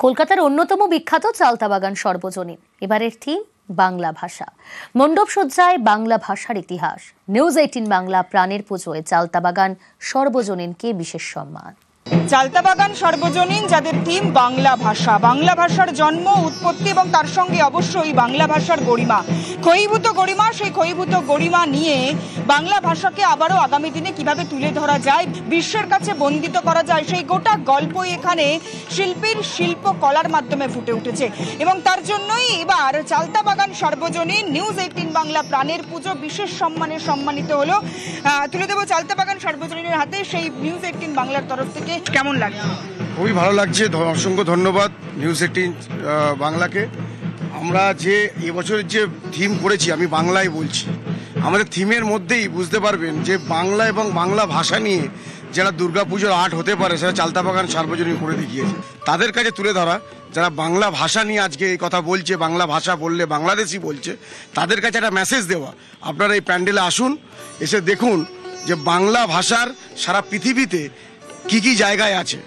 কলকাতার অন্যতম বিখ্যাত চালতাবাগান সর্বজনীন এবারের থিম বাংলা ভাষা। মণ্ডপ সজ্জায় বাংলা ভাষার ইতিহাস। নিউজ 18 বাংলা প্রাণের পুজোয় চালতাবাগান সর্বজনীনকে বিশেষ সম্মান। চালতাবাগান সর্বজনীন, যাদের থিম বাংলা ভাষা। বাংলা ভাষার জন্ম, উৎপত্তি এবং তার সঙ্গে অবশ্যই বাংলা ভাষার গরিমা, ক্ষয়ীভূত গরিমা। সেই ক্ষয়ীভূত গরিমা নিয়ে বাংলা ভাষাকে আবারও আগামী দিনে কিভাবে তুলে ধরা যায়, বিশ্বের কাছে বন্দিত করা যায়, সেই গোটা গল্পই এখানে শিল্পীর শিল্পকলার মাধ্যমে ফুটে উঠেছে। এবং তার জন্যই এবার চালতাবাগান সর্বজনীন নিউজ 18 বাংলা প্রাণের পুজো বিশেষ সম্মানে সম্মানিত হলো। তুলে দেবো চালতাবাগান সর্বজনীনের হাতে সেই নিউজ 18 বাংলার তরফ থেকে। কেমন লাগছে? খুবই ভালো লাগছে। অসংখ্য ধন্যবাদ নিউজ 18 বাংলাকে। আমরা যে এবছরের যে থিম করেছি, আমি বাংলায় বলছি, আমাদের থিমের মধ্যেই বুঝতে পারবেন যে বাংলা এবং বাংলা ভাষা নিয়ে যারা দুর্গাপুজোর আর্ট হতে পারে সেটা চালতাবাগান সার্বজনীন করে দেখিয়েছে। তাদের কাছে তুলে ধরা, যারা বাংলা ভাষা নিয়ে আজকে এই কথা বলছে, বাংলা ভাষা বললে বাংলাদেশি বলছে, তাদের কাছে একটা মেসেজ দেওয়া। আপনারা এই প্যান্ডেলে আসুন, এসে দেখুন যে বাংলা ভাষার সারা পৃথিবীতে কি কি জায়গায় আছে।